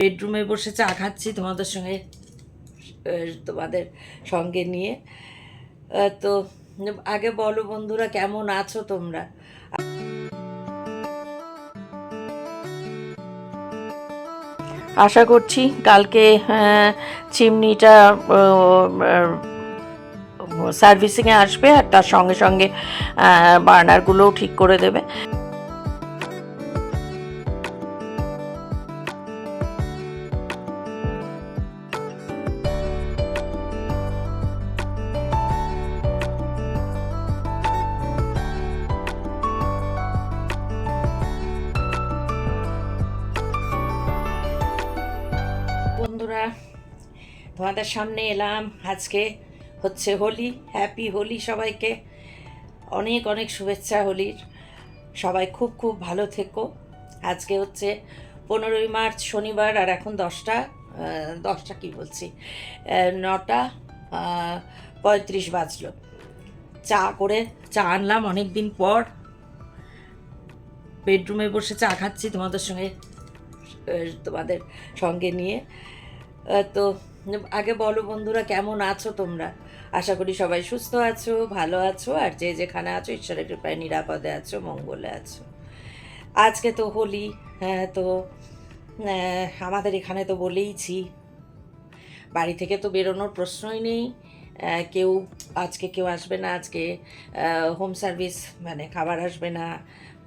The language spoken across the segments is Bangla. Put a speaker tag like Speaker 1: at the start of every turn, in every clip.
Speaker 1: বেডরুমে বসে চা খাচ্ছি তোমাদের সঙ্গে নিয়ে। তো আগে বলো বন্ধুরা, কেমন আছো তোমরা? আশা করছি কালকে চিমনিটা সার্ভিসিংয়ে আসবে, আর তার সঙ্গে সঙ্গে বার্নারগুলোও ঠিক করে দেবে। বন্ধুরা, তোমাদের সামনে এলাম। আজকে হচ্ছে হোলি। হ্যাপি হোলি সবাইকে, অনেক অনেক শুভেচ্ছা হোলির। সবাই খুব খুব ভালো থেকো। আজকে হচ্ছে 15ই মার্চ, শনিবার, আর এখন 10টা কি বলছি 9টা 35 বাজলো। চা আনলাম অনেক দিন পর। বেডরুমে বসে চা খাচ্ছি তোমাদের সঙ্গে নিয়ে। তো আগে বলো বন্ধুরা, কেমন আছো তোমরা? আশা করি সবাই সুস্থ আছো, ভালো আছো, আর যে যেখানে আছো ঈশ্বরের কৃপায় নিরাপদে আছো, মঙ্গলে আছো। আজকে তো হোলি। হ্যাঁ, তো আমাদের এখানে তো বলেইছি, বাড়ি থেকে তো বেরোনোর প্রশ্নই নেই। কেউ আসবে না আজকে। হোম সার্ভিস মানে খাবার আসবে না,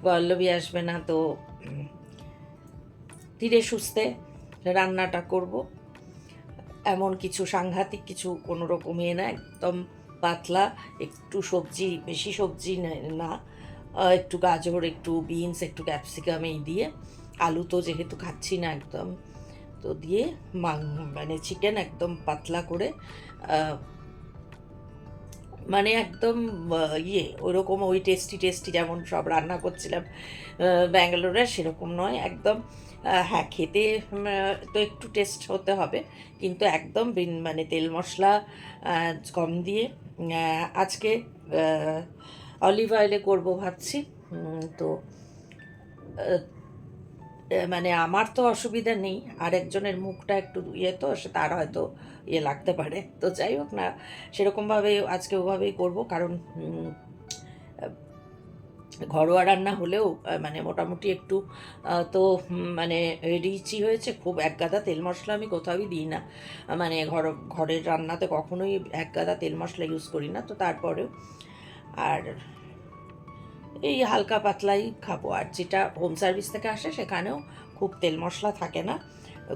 Speaker 1: পল্লবী আসবে না। তো ধীরে সুস্থে রান্নাটা করব। এমন কিছু সাংঘাতিক কিছু কোনো রকম না, একদম পাতলা। একটু সবজি, বেশি সবজি না, একটু গাজর, একটু বিনস, একটু ক্যাপসিকাম এই দিয়ে, আলু তো যেহেতু খাচ্ছি না একদম, তো দিয়ে মানে চিকেন একদম পাতলা করে, মানে একদম ওইরকম ওই টেস্টি টেস্টি যেমন সব রান্না করছিলাম ব্যাঙ্গালোরে, সেরকম নয় একদম। হ্যাঁ, খেতে তো একটু টেস্ট হতে হবে, কিন্তু একদম মানে তেল মশলা কম দিয়ে। আজকে অলিভ অয়েলে করবো ভাবছি। তো মানে আমার তো অসুবিধা নেই, আরেকজনের মুখটা একটু তো তার হয়তো লাগতে পারে। তো যাই হোক না, সেরকমভাবে আজকে ওভাবেই করব, কারণ ঘরোয়া রান্না হলেও মানে মোটামুটি একটু তো মানে রিচই হয়েছে। খুব একগাদা তেল মশলা আমি কোথাওই দিই না, মানে ঘরের রান্নাতে কখনোই একগাদা তেল মশলা ইউজ করি না। তো তারপরেও আর এই হালকা পাতলাই খাবো। আর যেটা হোম সার্ভিস থেকে আসে সেখানেও খুব তেল মশলা থাকে না।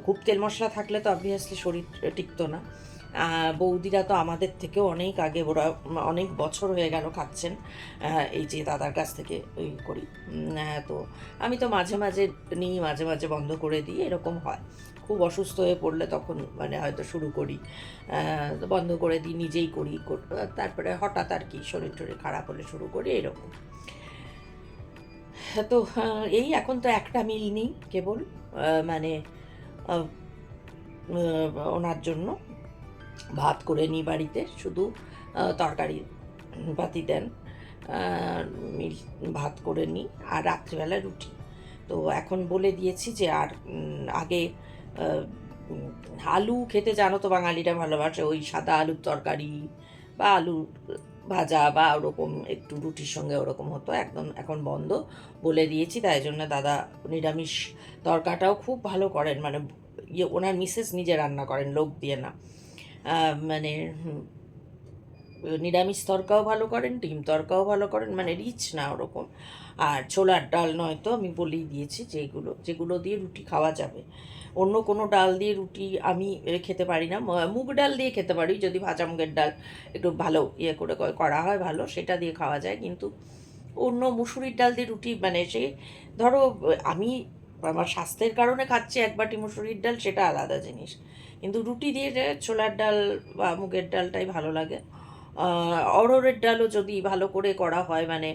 Speaker 1: খুব তেল মশলা থাকলে তো অবভিয়াসলি শরীর টিকতো না। বৌদিরা তো আমাদের থেকেও অনেক আগে, ওরা অনেক বছর হয়ে গেল খাচ্ছেন এই যে দাদার কাছ থেকে ওই করি। তো আমি তো মাঝে মাঝে নিই, মাঝে মাঝে বন্ধ করে দিই, এরকম হয়। খুব অসুস্থ হয়ে পড়লে তখন মানে হয়তো শুরু করি, বন্ধ করে দিই, নিজেই করি, তারপরে হঠাৎ আর কি শরীর টরীর খারাপ হলে শুরু করি, এরকম। তো এই এখন তো একটা মিল নিই কেবল, মানে ওনার জন্য ভাত করে নিই বাড়িতে, শুধু তরকারি পাতি দেন, মিল ভাত করে নিই, আর রাত্রিবেলা রুটি। তো এখন বলে দিয়েছি যে আর আগে আলু খেতে জানো তো বাঙালিরা ভালোবাসে, ওই সাদা আলুর তরকারি বা আলু ভাজা বা ওরকম একটু রুটির সঙ্গে ওরকম হতো, একদম এখন বন্ধ বলে দিয়েছি। তাই জন্য দাদা নিরামিষ তরকাটাও খুব ভালো করেন, মানে ওনার মিসেস নিজে রান্না করেন, লোক দিয়ে না। মানে নিরামিষ তরকাও ভালো করেন, ডিম তরকাও ভালো করেন, মানে রিচ না ওরকম। আর ছোলার ডাল নয়তো আমি বলেই দিয়েছি যে যেগুলো দিয়ে রুটি খাওয়া যাবে। অন্য কোনো ডাল দিয়ে রুটি আমি খেতে পারি না। মুগ ডাল দিয়ে খেতে পারি, যদি ভাজা মুগের ডাল একটু ভালো করে করা হয় ভালো, সেটা দিয়ে খাওয়া যায়। কিন্তু অন্য মুসুরির ডাল দিয়ে রুটি, মানে সে ধরো আমি আমার স্বাস্থ্যের কারণে খাচ্ছি এক বাটি মুসুরির ডাল, সেটা আলাদা জিনিস। কিন্তু রুটি দিয়ে ছোলার ডাল বা মুগের ডালটাই ভালো লাগে। অড়হরের ডালও যদি ভালো করে করা হয়, মানে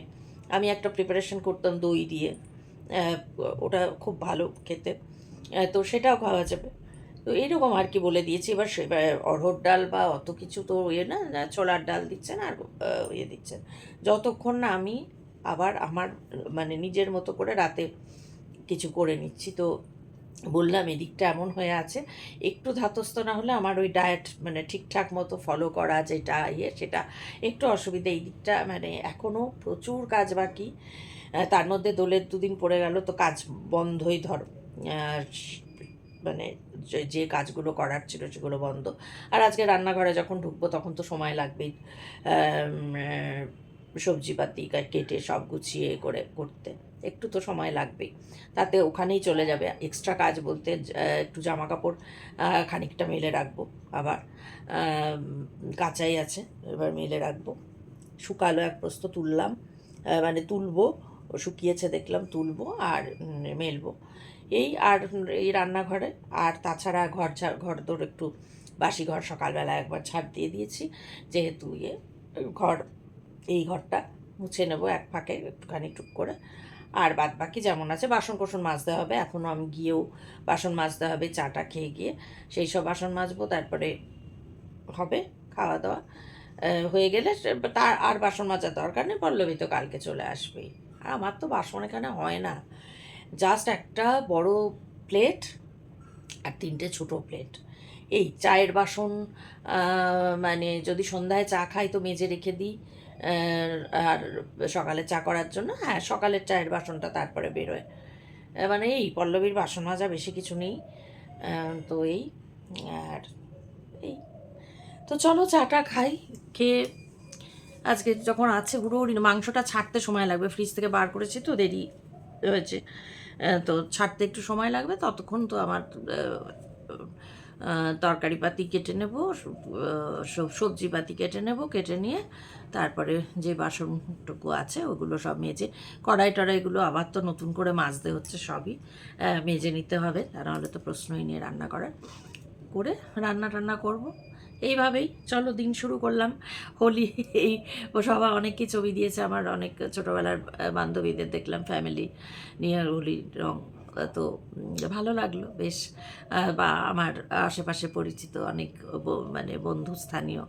Speaker 1: আমি একটা প্রিপারেশন করতাম দই দিয়ে, ওটা খুব ভালো খেতে, তো সেটাও খাওয়া যাবে। তো এইরকম আর কি বলে দিয়েছি। এবার অড়হর ডাল বা অত কিছু তো না, ছোলার ডাল দিচ্ছেন আর দিচ্ছেন, যতক্ষণ না আমি আবার আমার মানে নিজের মতো করে রাতে কিছু করে নিচ্ছি। তো বললাম এদিকটা এমন হয়ে আছে, একটু ধাতস্থ না হলে আমার ওই ডায়েট মানে ঠিকঠাক মতো ফলো করা যেটা সেটা একটু অসুবিধা। এই দিকটা মানে এখনও প্রচুর কাজ বাকি। তার মধ্যে দোলের দুদিন পড়ে গেল তো কাজ বন্ধই ধরো। মানে যে কাজগুলো করার ছিল সেগুলো বন্ধ। আর আজকে রান্নাঘরে যখন ঢুকবো তখন তো সময় লাগবেই সবজিপাতি কেটে সব গুছিয়ে করে করতে, একটু তো সময় লাগবেই। তাতে ওখানেই চলে যাবে। এক্সট্রা কাজ বলতে একটু জামা কাপড় খানিকটা মেলে রাখবো, আবার কাঁচাই আছে, এবার মেলে রাখবো। শুকালো এক প্রস্ত তুললাম, মানে তুলবো, শুকিয়েছে দেখলাম তুলবো আর মেলবো এই। আর এই রান্নাঘরে আর তাছাড়া ঘর দোর একটু বাসি ঘর সকালবেলা একবার ঝাড় দিয়ে দিয়েছি, যেহেতু ঘর এই ঘরটা মুছে নেবো এক ফাঁকে একটুখানি টুক করে। আর বাদ বাকি যেমন আছে, বাসন কোসন মাজতে হবে, এখনও আমি গিয়েও বাসন মাজতে হবে, চাটা খেয়ে গিয়ে সেই সব বাসন মাজবো, তারপরে হবে খাওয়া দাওয়া হয়ে গেলে তার আর বাসন মাজার দরকার নেই, পল্লবী তো কালকে চলে আসবেই। আর আমার তো বাসন এখানে হয় না, জাস্ট একটা বড় প্লেট আর 3টে ছোটো প্লেট। এই চায়ের বাসন মানে যদি সন্ধ্যায় চা খাই তো মেজে রেখে দিই, আর সকালে চা করার জন্য হ্যাঁ সকালের চায়ের বাসনটা তারপরে বেরোয়। মানে এই পল্লবীর বাসন মাজা বেশি কিছু নেই। তো এই আর এই তো চলো চাটা খাই, খেয়ে আজকে যখন আছে হুড়োহুড়ি মাংসটা ছাড়তে সময় লাগবে, ফ্রিজ থেকে বার করেছি তো দেরি হয়েছে, তো ছাড়তে একটু সময় লাগবে, ততক্ষণ তো আমার তরকারিপাতি কেটে নেব, সবজিপাতি কেটে নেব, কেটে নিয়ে তারপরে যে বাসনটুকু আছে ওগুলো সব মেজে, কড়াই টড়াইগুলো আবার তো নতুন করে মাজতে হচ্ছে, সবই মেজে নিতে হবে, তা নাহলে তো প্রশ্নই নিয়ে রান্না করার, করে রান্না টান্না করব। এইভাবেই চলো দিন শুরু করলাম। হোলি এই সবাই অনেককে ছবি দিয়েছে, আমার অনেক ছোটোবেলার বান্ধবীদের দেখলাম ফ্যামিলি নিয়ে হোলি রং, তো ভালো লাগলো বেশ। বা আমার আশেপাশে পরিচিত অনেক মানে বন্ধু স্থানীয়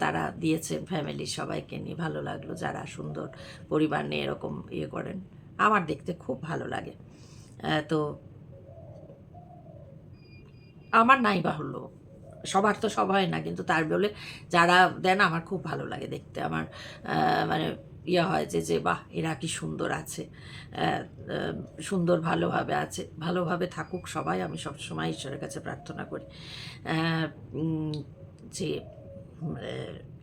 Speaker 1: তারা দিয়েছেন ফ্যামিলির সবাইকে নিয়ে, ভালো লাগলো। যারা সুন্দর পরিবার নিয়ে এরকম করেন আমার দেখতে খুব ভালো লাগে। তো আমার নাই বা হলো, সবার তো সব হয় না, কিন্তু তার বলে যারা দেন আমার খুব ভালো লাগে দেখতে। আমার মানে হয় যে বাহ এরা কি সুন্দর আছে, সুন্দর ভালোভাবে আছে, ভালোভাবে থাকুক সবাই, আমি সবসময় ঈশ্বরের কাছে প্রার্থনা করি যে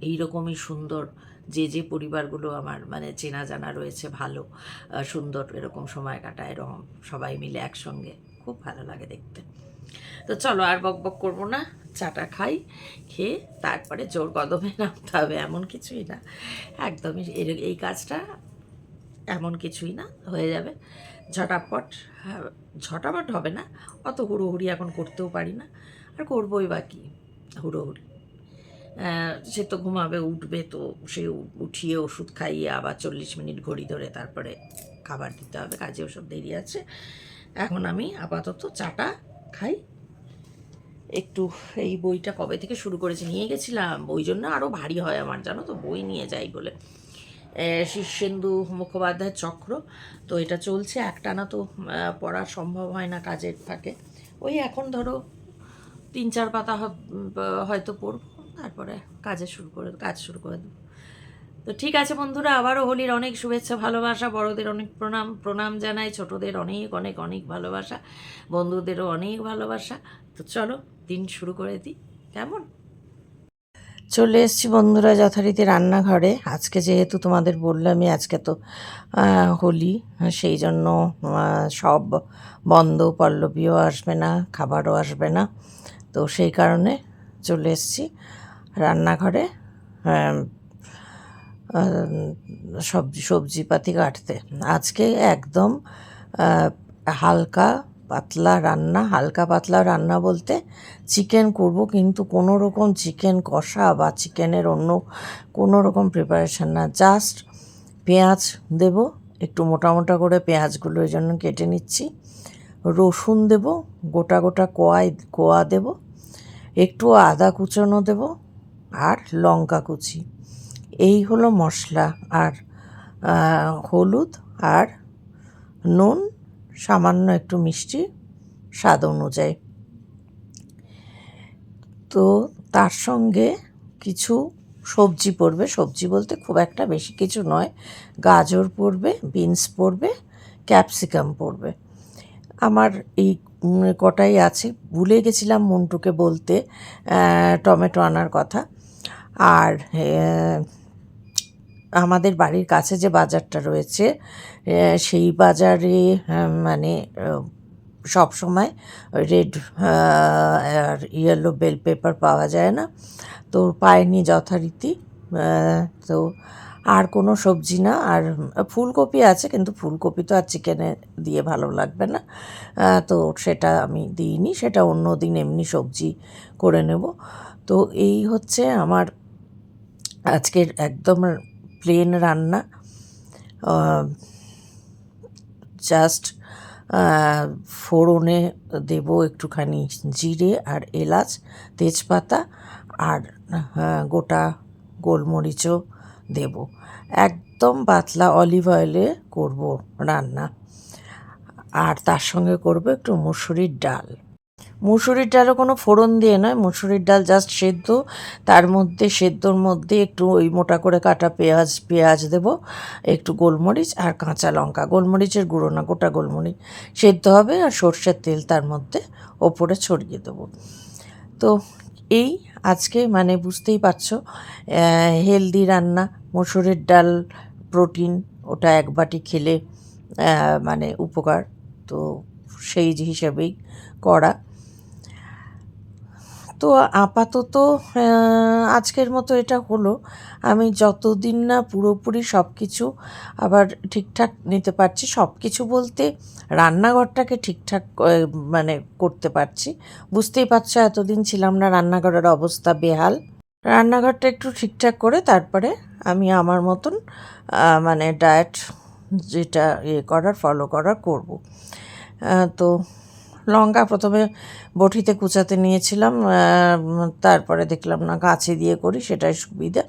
Speaker 1: এইরকমই সুন্দর যে পরিবারগুলো আমার মানে চেনা জানা রয়েছে ভালো সুন্দর, এরকম সময় কাটায় এরকম সবাই মিলে একসঙ্গে, খুব ভালো লাগে দেখতে। তো চলো আর বক বক করবো না, চাটা খাই, খেয়ে তারপরে জোর কদমে নামতে হবে, এমন কিছুই না, একদমই এই কাজটা এমন কিছুই না, হয়ে যাবে ঝটাপট। ঝটাপট হবে না, অত হুড়োহুড়ি এখন করতেও পারি না, আর করবোই বা কী হুড়োহুড়ি। সে তো ঘুমাবে, উঠবে, তো সে উঠিয়ে ওষুধ খাইয়ে আবার 40 মিনিট ঘড়ি ধরে তারপরে খাবার দিতে হবে, কাজে ওসব দেরি আছে। এখন আমি আপাতত চাটা খাই একটু। এই বইটা কবে থেকে শুরু করেছি, নিয়ে গেছিলাম, ওই জন্য আরও ভারী হয় আমার, জানো তো, বই নিয়ে যাই বলে। শীর্ষেন্দু মুখোপাধ্যায়ের চক্র, তো এটা চলছে একটানা, তো পড়া সম্ভব হয় না কাজের ফাঁকে। ওই এখন ধরো 3-4 পাতা হয়তো পড়ব, তারপরে কাজ শুরু করে দেবো। তো ঠিক আছে বন্ধুরা, আবারও হোলির অনেক শুভেচ্ছা ভালোবাসা, বড়দের অনেক প্রণাম জানাই, ছোটদের অনেক অনেক অনেক ভালোবাসা, বন্ধুদেরও অনেক ভালোবাসা। তো চলো দিন শুরু করে দিই, কেমন? চলে এসেছি বন্ধুরা যথারীতি রান্নাঘরে। আজকে যেহেতু তোমাদের বললামই আজকে তো হোলি, সেই জন্য সব বন্ধ, পল্লবীও আসবে না, খাবারও আসবে না, তো সেই কারণে চলে এসেছি রান্নাঘরে সবজিপাতি কাটতে। আজকে একদম হালকা পাতলা রান্না বলতে চিকেন করব, কিন্তু কোনো রকম চিকেন কষা বা চিকেনের অন্য কোনো রকম প্রিপারেশান না, জাস্ট পেঁয়াজ দেব, একটু মোটা মোটা করে পেঁয়াজগুলো এই জন্য কেটে নিচ্ছি, রসুন দেব, গোটা গোটা কোয়া দেব, একটু আদা কুচনো দেব, আর লঙ্কা কুচি, এই হলো মশলা। আর হলুদ আর নুন, সামান্য একটু মিষ্টি স্বাদ অনুযায়ী। তো তার সঙ্গে কিছু সবজি পড়বে, সবজি বলতে খুব একটা বেশি কিছু নয়, গাজর পড়বে, বিনস পড়বে, ক্যাপসিকাম পড়বে। আমার এই কটাই আছে। ভুলে গেছিলাম মন্টুকে বলতে টমেটো আনার কথা। আর আমাদের বাড়ির কাছে যে বাজারটা রয়েছে সেই বাজারে মানে সব সময় রেড আর ইয়েলো বেল পেপার পাওয়া যায় না, তো পাইনি যথারীতি। তো আর কোনো সবজি না, আর ফুলকপি আছে, কিন্তু ফুলকপি তো আর চিকেনে দিয়ে ভালো লাগবে না, তো সেটা আমি দিইনি, সেটা অন্য দিন এমনি সবজি করে নেব। তো এই হচ্ছে আমার আজকের একদম প্লেন রান্না। জাস্ট ফোড়নে দেব একটুখানি জিরে আর এলাচ, তেজপাতা আর গোটা গোলমরিচও দেব। একদম পাতলা অলিভ অয়েলে করব রান্না। আর তার সঙ্গে করব একটু মুসুরির ডাল। মুসুরির ডালও কোনো ফোড়ন দিয়ে নয়, মুসুরির ডাল জাস্ট সেদ্ধ, তার মধ্যে সেদ্ধর মধ্যে একটু ওই মোটা করে কাটা পেঁয়াজ দেব, একটু গোলমরিচ আর কাঁচা লঙ্কা, গোলমরিচের গুঁড়ো না, গোটা গোলমরিচ সেদ্ধ হবে, আর সর্ষের তেল তার মধ্যে ওপরে ছড়িয়ে দেবো। তো এই আজকে মানে বুঝতেই পারছো হেলদি রান্না, মুসুরির ডাল প্রোটিন, ওটা এক বাটি খেলে মানে উপকার, তো সেই হিসেবেই করা। তো আপাতত আজকের মতো এটা হলো। আমি যতদিন না পুরোপুরি সব কিছু আবার ঠিকঠাক নিতে পারছি, সব কিছু বলতে রান্নাঘরটাকে ঠিকঠাক মানে করতে পারছি। বুঝতেই পারছো এতদিন ছিলাম না, রান্নাঘরের অবস্থা বেহাল। রান্নাঘরটা একটু ঠিকঠাক করে তারপরে আমি আমার মতন মানে ডায়েট যেটা ফলো করার করব। তো লঙ্কা প্রথমে বটিতে কুচাতে নিয়েছিলাম, তারপরে দেখলাম না কাঁচি দিয়ে করি, সেটাই সুবিধা।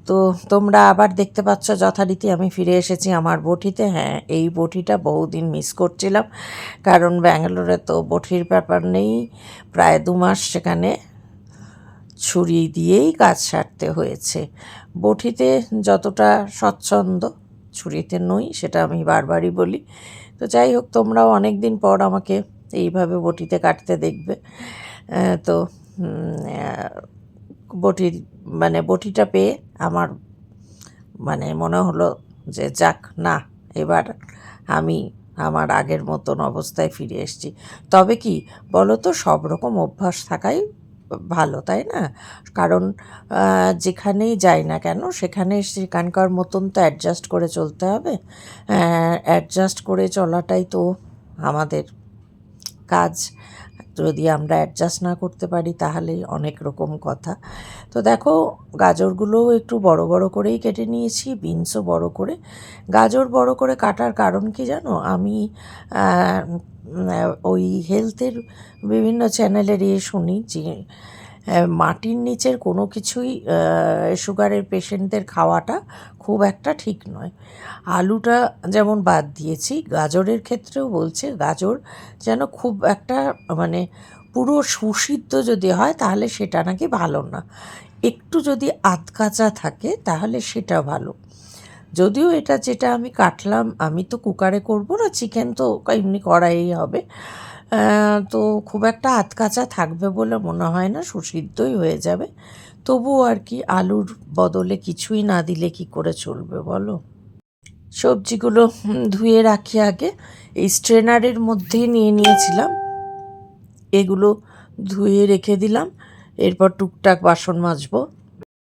Speaker 1: তো তোমরা আবার দেখতে পাচ্ছ যথারীতি আমি ফিরে এসেছি আমার বটিতে। হ্যাঁ, এই বটিটা বহুদিন মিস করছিলাম, কারণ ব্যাঙ্গালোরে তো বটির ব্যাপার নেই, প্রায় 2 মাস সেখানে ছুরি দিয়েই কাজ সারতে হয়েছে। বটিতে যতটা স্বচ্ছন্দ ছুরিতে নই, সেটা আমি বারবারই বলি। তো যাই হোক, তোমরাও অনেক দিন পর আমাকে এইভাবে বটিতে কাটতে দেখবে। তো বটিটা পেয়ে আমার মানে মনে হলো যে যাক না, এবার আমি আমার আগের মতন অবস্থায় ফিরে এসেছি। তবে কি বলো তো, সব রকম অভ্যাস থাকাই ভালো, তাই না? কারণ যেখানেই যাই না কেন সেখানে সেখানকার মতন তো অ্যাডজাস্ট করে চলতে হবে। অ্যাডজাস্ট করে চলাটাই তো আমাদের কাজ। যদি আমরা অ্যাডজাস্ট না করতে পারি তাহলেই অনেক রকম কথা। তো দেখো, গাজরগুলোও একটু বড় বড় করেই কেটে নিয়েছি, বিনসও বড় করে। গাজর বড় করে কাটার কারণ কি জানো? আমি ওই হেলথের বিভিন্ন চ্যানেলের শুনি যে মাটির নিচের কোনো কিছুই সুগারের পেশেন্টদের খাওয়াটা খুব একটা ঠিক নয়। আলুটা যেমন বাদ দিয়েছি, গাজরের ক্ষেত্রেও বলছে গাজর যেন খুব একটা মানে পুরো সুসিদ্ধ যদি হয় তাহলে সেটা নাকি ভালো না, একটু যদি আধকাঁচা থাকে তাহলে সেটা ভালো। যদিও এটা যেটা আমি কাটলাম, আমি তো কুকারে করব না, চিকেন তো এমনি কড়াইই হবে, তো খুব একটা আধকাঁচা থাকবে বলে মনে হয় না, সুসিদ্ধই হয়ে যাবে। তবুও আর কি, আলুর বদলে কিছুই না দিলে কি করে চলবে বলো? সবজিগুলো ধুয়ে রাখি আগে, এই স্ট্রেনারের মধ্যেই নিয়ে নিয়েছিলাম, এগুলো ধুয়ে রেখে দিলাম, এরপর টুকটাক বাসন মাজবো।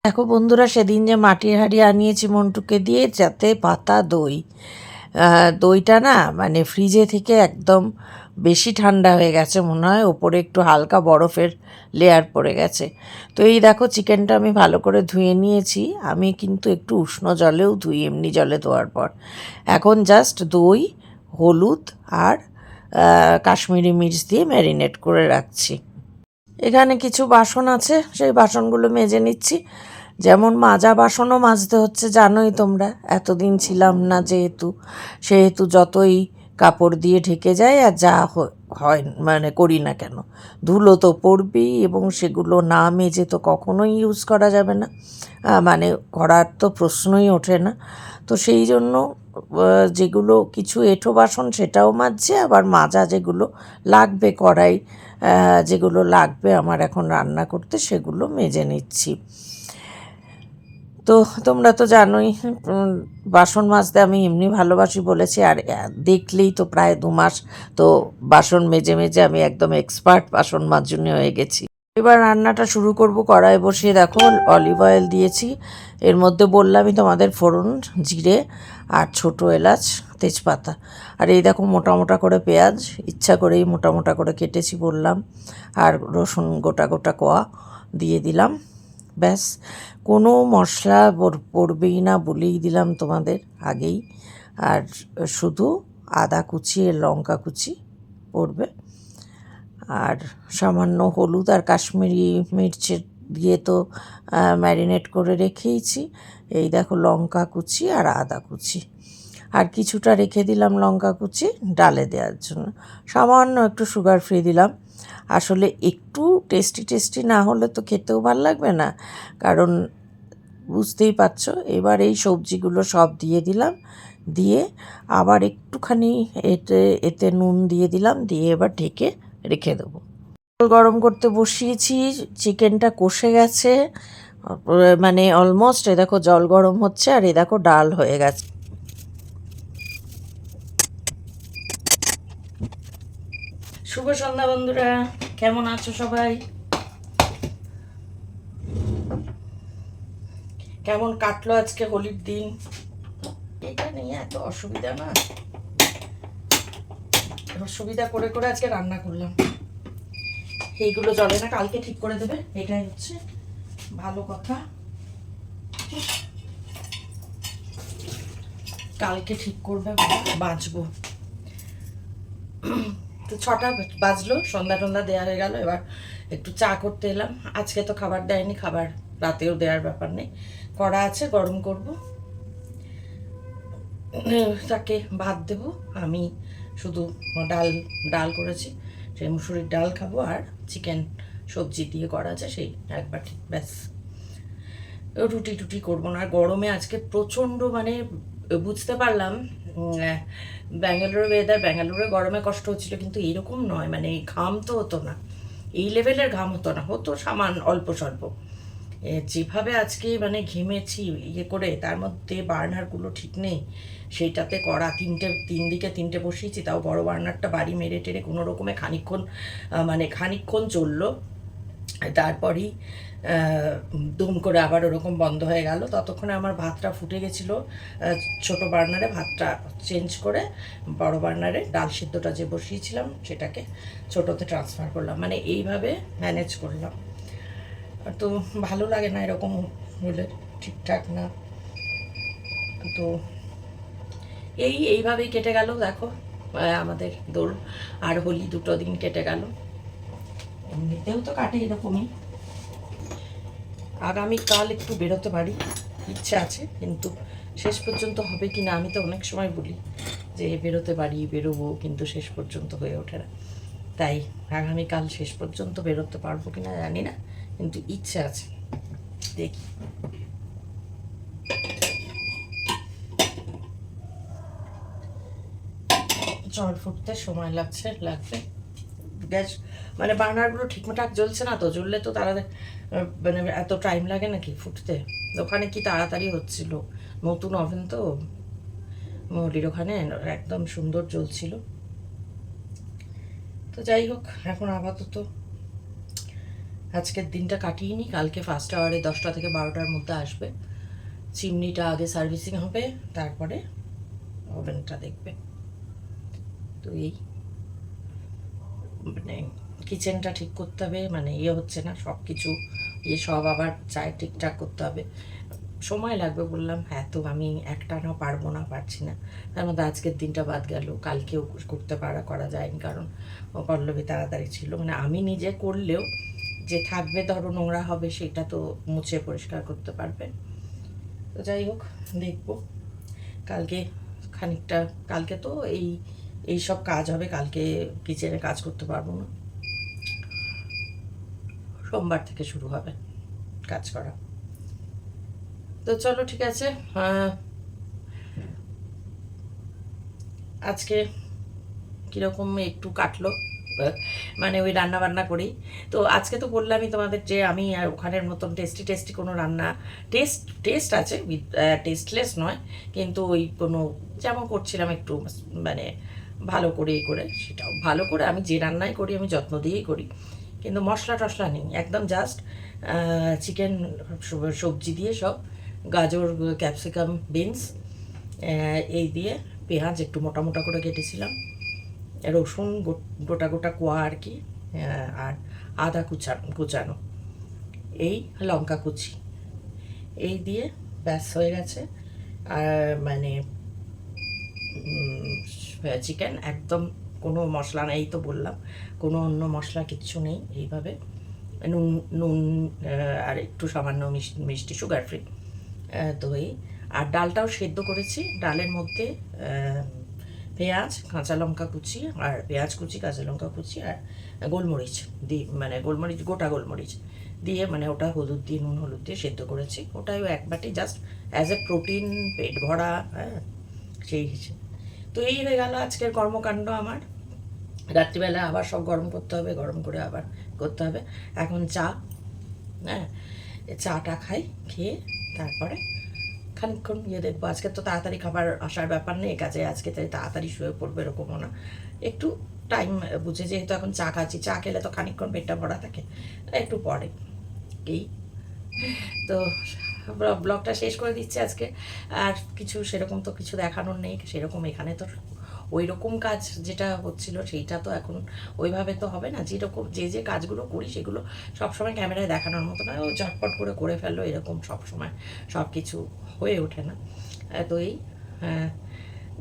Speaker 1: দেখো বন্ধুরা, সেদিন যে মাটির হাঁড়ি আনিয়েছি মন্টুকে দিয়ে, যাতে পাতা দই, দইটা না মানে ফ্রিজে থেকে একদম বেশি ঠান্ডা হয়ে গেছে মনে হয়, ওপরে একটু হালকা বরফের লেয়ার পড়ে গেছে। তো এই দেখো, চিকেনটা আমি ভালো করে ধুয়ে নিয়েছি, আমি কিন্তু একটু উষ্ণ জলেও ধুই, এমনি জলে ধোয়ার পর। এখন জাস্ট দই, হলুদ আর কাশ্মীরি মির্চ দিয়ে ম্যারিনেট করে রাখছি। এখানে কিছু বাসন আছে, সেই বাসনগুলো মেজে নিচ্ছি। যেমন মাজা বাসনও মাজতে হচ্ছে, জানোই তোমরা, এতদিন ছিলাম না যেহেতু, সেহেতু যতই কাপড় দিয়ে ঢেকে যায় আর যা হয় মানে করি না কেন, ধুলো তো পড়বেই এবং সেগুলো না মেজে তো কখনোই ইউজ করা যাবে না, মানে করার তো প্রশ্নই ওঠে না। তো সেই জন্য যেগুলো কিছু এঁঠো বাসন সেটাও মাজছে, আবার মাজা যেগুলো লাগবে কড়াই, যেগুলো লাগবে আমার এখন রান্না করতে সেগুলো মেজে নিচ্ছি। তো তোমরা তো জানোই বাসন মাজতে আমি এমনি ভালোবাসি বলেছি, আর দেখলেই তো প্রায় 2 মাস তো বাসন মেজে মেজে আমি একদম এক্সপার্ট বাসন মাজুনি হয়ে গেছি। এবার রান্নাটা শুরু করব। কড়াই বসিয়ে দেখো অলিভ অয়েল দিয়েছি, এর মধ্যে বললামই তোমাদের ফোড়ন, জিরে আর ছোটো এলাচ, তেজপাতা, আর এই দেখো মোটা মোটা করে পেঁয়াজ, ইচ্ছা করেই মোটা মোটা করে কেটেছি বললাম, আর রসুন গোটা গোটা কোয়া দিয়ে দিলাম। ব্যাস, কোনো মশলা পড়বেই না বলেই দিলাম তোমাদের আগেই, আর শুধু আদা কুচি আর লঙ্কা কুচি পড়বে, আর সামান্য হলুদ আর কাশ্মীরি মির্চের দিয়ে তো ম্যারিনেট করে রেখেইছি। এই দেখো লঙ্কা কুচি আর আদা কুচি, আর কিছুটা রেখে দিলাম লঙ্কা কুচি ডালে দেওয়ার জন্য, সামান্য একটু সুগার ফ্রি দিলাম। আসলে একটু টেস্টি টেস্টি না হলে তো খেতেও ভালো লাগবে না, কারণ বুঝতেই পারছো। এবার এই সবজিগুলো সব দিয়ে দিলাম, দিয়ে আবার একটুখানি এতে নুন দিয়ে দিলাম, দিয়ে এবার ঢেকে রেখে দেবো। জল গরম করতে বসিয়েছি, চিকেনটা কষে গেছে মানে অলমোস্ট, এ দেখো জল গরম হচ্ছে, আর এ দেখো ডাল হয়ে গেছে। শুভ সন্ধ্যা বন্ধুরা, কেমন আছো সবাই? কেমন কাটলো আজকে হোলির দিন? এটা নিয়ে এত অসুবিধা না, অসুবিধা করে করে আজকে রান্না করলাম। এইগুলো জলে না, কালকে ঠিক করে দেবে, এটাই হচ্ছে ভালো কথা। কালকে ঠিক করবে, বাঁচবো। তো 6টা বাজলো, সন্ধ্যা টন্ধা দেওয়া হয়ে গেল। এবার একটু চা করতে এলাম। আজকে তো খাবার দেয়নি, খাবার রাতেও দেওয়ার ব্যাপার নেই, করা আছে, গরম করব, তাকে ভাত দেবো। আমি শুধু ডাল ডাল করেছি, সেই মুসুরির ডাল খাবো, আর চিকেন সবজি দিয়ে করা আছে সেই একবার, ঠিক ব্যাস। রুটি টুটি করবো না। আর গরমে আজকে প্রচণ্ড, মানে বুঝতে পারলাম ব্যাঙ্গালোরের ওয়েদার, ব্যাঙ্গালোরে গরমে কষ্ট হচ্ছিল, কিন্তু এরকম নয়, মানে ঘাম তো হতো না, এই লেভেলের ঘাম হতো না, হতো সামান্য অল্প স্বল্প। যেভাবে আজকে মানে ঘেমেছি ইয়ে করে, তার মধ্যে বার্নারগুলো ঠিক নেই, সেইটাতে করা 3 দিকে 3টে বসিয়েছি, তাও বড় বার্নারটা বাড়ি মেরে টেরে কোনো রকমে খানিকক্ষণ চললো। তারপরই দুম করে আবার ওরকম বন্ধ হয়ে গেল। ততক্ষণে আমার ভাতটা ফুটে গেছিলো, ছোটো বার্নারে ভাতটা চেঞ্জ করে বড় বার্নারে ডাল সিদ্ধটা যে বসিয়েছিলাম সেটাকে ছোটোতে ট্রান্সফার করলাম, মানে এইভাবে ম্যানেজ করলাম। তো ভালো লাগে না এরকম হলে, ঠিকঠাক না। তো এইভাবেই কেটে গেল দেখো আমাদের দোল আর হোলি, 2 দিন কেটে গেল। এমনিতেও তো কাটে এরকমই। আগামীকাল একটু বেরোতে পারি, ইচ্ছা আছে, কিন্তু শেষ পর্যন্ত হবে কি না। আমি তো অনেক সময় বলি যে বেরোতে পারি, বেরোবো, কিন্তু শেষ পর্যন্ত হয়ে ওঠে না। তাই আগামীকাল শেষ পর্যন্ত বেরোতে পারবো কি না জানি না, কিন্তু ইচ্ছে আছে, দেখি। জল ফুটতে সময় লাগবে। গ্যাস মানে বার্নারগুলো ঠিকঠাক জ্বলছে না, তো জ্বললে তো তারা মানে এত টাইম লাগে নাকি ফুটতে। ওখানে কি তাড়াতাড়ি হচ্ছিল, নতুন ওভেন তো মৌলির ওখানে, একদম সুন্দর জ্বলছিল। তো যাই হোক, এখন আপাতত আজকের দিনটা কাটিয়ে নিই। কালকে ফার্স্ট আওয়ারে 10টা থেকে 12টার মধ্যে আসবে। চিমনিটা আগে সার্ভিসিং হবে, তারপরে ওভেনটা দেখবে। তো এই মানে কিচেনটা ঠিক করতে হবে, মানে হচ্ছে না, সব কিছু সব আবার চাই ঠিকঠাক করতে হবে, সময় লাগবে বললাম। হ্যাঁ, তো আমি একটানা পারছি না। তার মধ্যে আজকের দিনটা বাদ গেল, কালকেও করা যায়নি, কারণ পল্লবী তাড়াতাড়ি ছিল। মানে আমি নিজে করলেও যে থাকবে, ধরো নোংরা হবে, সেটা তো মুছে পরিষ্কার করতে পারবে। তো যাই হোক, দেখবো কালকে কালকে তো এই এইসব কাজ হবে, কালকে কিচেনে কাজ করতে পারবো না, সোমবার থেকে শুরু হবে কাজ করা। তো চলো ঠিক আছে, আজকে কীরকম একটু কাটলো, মানে ওই রান্না বান্না করেই। তো আজকে তো বললামই তোমাদের যে আমি আর ওখানের মতন টেস্টি টেস্টি কোনো রান্না, টেস্ট আছে, টেস্টলেস নয়, কিন্তু ওই কোনো যেমন করছিলাম একটু মানে ভালো করে করে, সেটাও ভালো করে আমি যে রান্নাই করি আমি যত্ন দিয়েই করি, কিন্তু মশলা টশলা নেই, একদম জাস্ট চিকেন সবজি দিয়ে সব, গাজর, ক্যাপসিকাম, বিনস, এই দিয়ে, পেঁয়াজ একটু মোটা মোটা করে কেটেছিলাম, রসুন গোটা গোটা কোয়া আর কি, আর আদা কুচানো, এই লঙ্কা কুচি, এই দিয়ে ব্যাস হয়ে গেছে। আর মানে চিকেন একদম কোনো মশলা নেই, তো বললাম কোনো অন্য মশলা কিচ্ছু নেই, এইভাবে নুন নুন আর একটু সামান্য মিষ্টি, সুগার ফ্রি, তো এই। আর ডালটাও সেদ্ধ করেছি, ডালের মধ্যে পেঁয়াজ, কাঁচা লঙ্কা কুচি, আর পেঁয়াজ কুচি, কাঁচা লঙ্কা কুচি, আর গোলমরিচ দিয়ে, মানে গোলমরিচ, গোটা গোলমরিচ দিয়ে, মানে ওটা হলুদ দিয়ে, নুন হলুদ দিয়ে সেদ্ধ করেছি, ওটাই এক বাটি জাস্ট অ্যাজ এ প্রোটিন, পেট ভরা, হ্যাঁ সেই হিসেবে। তো এই হয়ে গেল আজকের কর্মকাণ্ড আমার। রাত্রিবেলা আবার সব গরম করতে হবে, গরম করে আবার করতে হবে। এখন চা, হ্যাঁ চাটা খাই, খেয়ে তারপরে খানিকক্ষণ ইয়ে দেখবো। আজকে তো তাড়াতাড়ি খাবার আসার ব্যাপার নেই, কাজে আজকে তাই তাড়াতাড়ি শুয়ে পড়বে এরকমও না, একটু টাইম বুঝে, যেহেতু এখন চা খাচ্ছি, চা খেলে তো খানিকক্ষণ পেটটা ভরা থাকে, একটু পরে এই। তো ব্লগটা শেষ করে দিচ্ছি আজকে, আর কিছু সেরকম তো কিছু দেখানোর নেই সেরকম, এখানে তো ওই রকম কাজ যেটা হচ্ছিল সেইটা তো এখন ওইভাবে তো হবে না, যেরকম যে কাজগুলো করি সেগুলো সবসময় ক্যামেরায় দেখানোর মতো নয়, ও ঝটপট করে ফেললো এরকম সবসময় সব কিছু হয়ে ওঠে না। তো এই, হ্যাঁ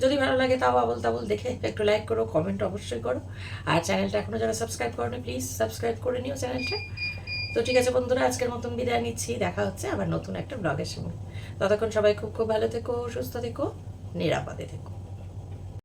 Speaker 1: যদি ভালো লাগে তাও আবল তাবল দেখে একটু লাইক করো, কমেন্ট অবশ্যই করো, আর চ্যানেলটা এখনও যারা সাবস্ক্রাইব করো প্লিজ সাবস্ক্রাইব করে নিও চ্যানেলটা। তো ঠিক আছে বন্ধুরা, আজকের মতন বিদায় নিচ্ছি, দেখা হচ্ছে আবার নতুন একটা ব্লগের সঙ্গে। ততক্ষণ সবাই খুব খুব ভালো থেকো, সুস্থ থেকো, নিরাপদে থেকো।